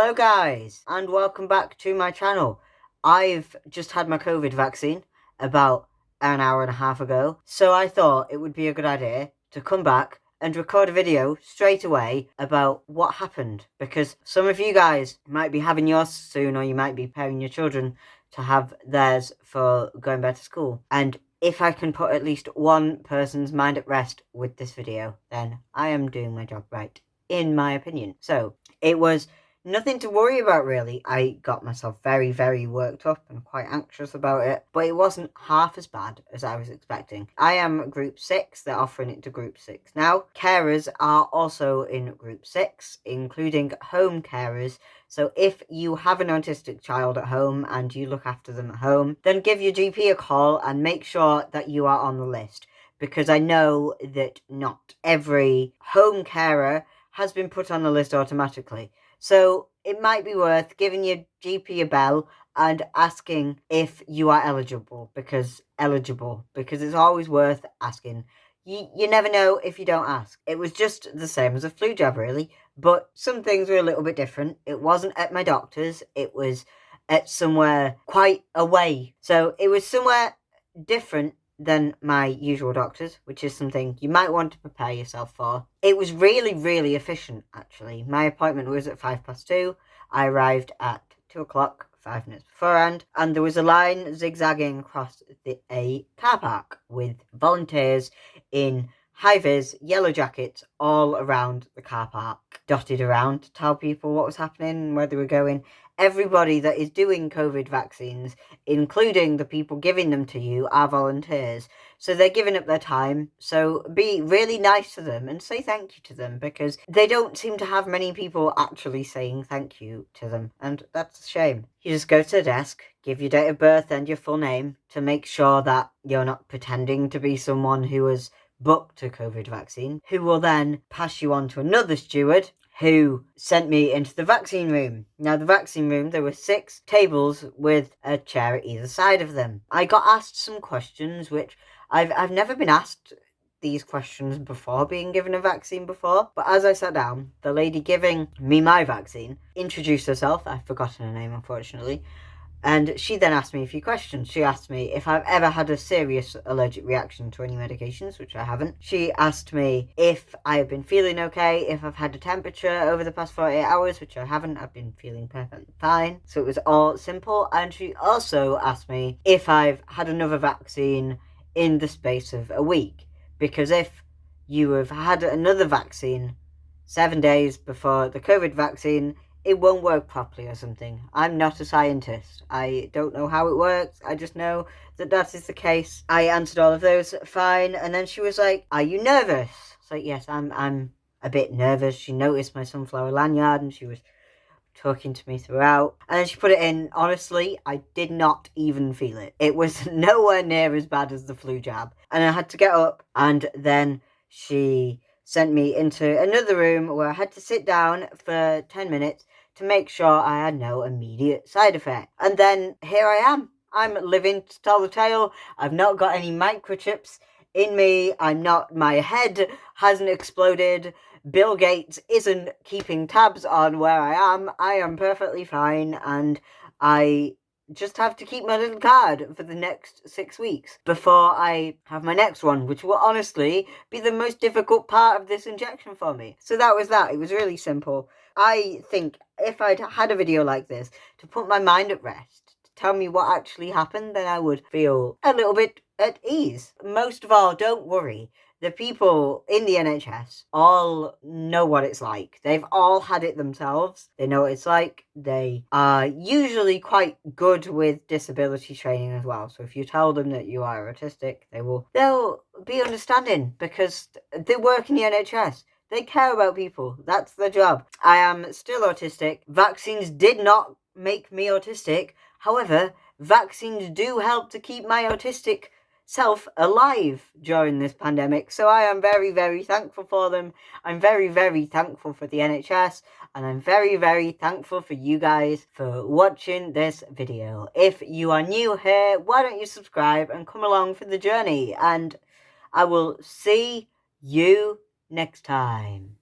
Hello guys, and welcome back to my channel. I've just had my COVID vaccine about an hour and a half ago, so I thought it would be a good idea to come back and record a video straight away about what happened, because some of you guys might be having yours soon, or you might be preparing your children to have theirs for going back to school. And if I can put at least one person's mind at rest with this video, then I am doing my job right, in my opinion. So it was nothing to worry about, really. I got myself very, very worked up and quite anxious about it, but it wasn't half as bad as I was expecting. I am group 6, they're offering it to group 6 now. Carers are also in group 6, including home carers. So if you have an autistic child at home and you look after them at home, then give your GP a call and make sure that you are on the list, because I know that not every home carer has been put on the list automatically. So it might be worth giving your GP a bell and asking if you are eligible, because it's always worth asking. You never know if you don't ask. It was just the same as a flu jab, really, but some things were a little bit different. It wasn't at my doctor's, it was at somewhere quite away. So it was somewhere different than my usual doctors, which is something you might want to prepare yourself for. It was really, really efficient, actually. My appointment was at 2:05. I arrived at 2 o'clock, 5 minutes beforehand, and there was a line zigzagging across a car park with volunteers in high-vis yellow jackets all around the car park, dotted around to tell people what was happening, where they were going. Everybody that is doing COVID vaccines, including the people giving them to you, are volunteers. So they're giving up their time. So be really nice to them and say thank you to them, because they don't seem to have many people actually saying thank you to them. And that's a shame. You just go to the desk, give your date of birth and your full name to make sure that you're not pretending to be someone who has booked a COVID vaccine, who will then pass you on to another steward who sent me into the vaccine room. Now, the vaccine room, there were 6 tables with a chair at either side of them. I got asked some questions, which I've never been asked these questions before being given a vaccine before. But as I sat down, the lady giving me my vaccine introduced herself. I've forgotten her name, unfortunately. And she then asked me a few questions. She asked me if I've ever had a serious allergic reaction to any medications, which I haven't. She asked me if I have been feeling okay, if I've had a temperature over the past 48 hours, which I haven't. I've been feeling perfectly fine. So it was all simple. And she also asked me if I've had another vaccine in the space of a week. Because if you have had another vaccine 7 days before the COVID vaccine, it won't work properly or something. I'm not a scientist. I don't know how it works. I just know that is the case. I answered all of those fine, and then she was like, "Are you nervous?" It's like, yes, I'm a bit nervous. She noticed my sunflower lanyard and she was talking to me throughout. And then she put it in. Honestly, I did not even feel it. It was nowhere near as bad as the flu jab. And I had to get up, and then she sent me into another room where I had to sit down for 10 minutes to make sure I had no immediate side effect. And then here I am. I'm living to tell the tale. I've not got any microchips in me. My head hasn't exploded. Bill Gates isn't keeping tabs on where I am. I am perfectly fine, and I just have to keep my little card for the next 6 weeks before I have my next one, which will honestly be the most difficult part of this injection for me. So that was that. It was really simple. I think if I'd had a video like this to put my mind at rest, to tell me what actually happened, then I would feel a little bit at ease. Most of all, don't worry. The people in the NHS all know what it's like. They've all had it themselves. They know what it's like. They are usually quite good with disability training as well. So if you tell them that you are autistic, they'll be understanding, because they work in the NHS. They care about people. That's their job. I am still autistic. Vaccines did not make me autistic. However, vaccines do help to keep my autistic self alive during this pandemic, so I am very, very thankful for them. I'm very, very thankful for the NHS, and I'm very, very thankful for you guys for watching this video. If you are new here, why don't you subscribe and come along for the journey, and I will see you next time.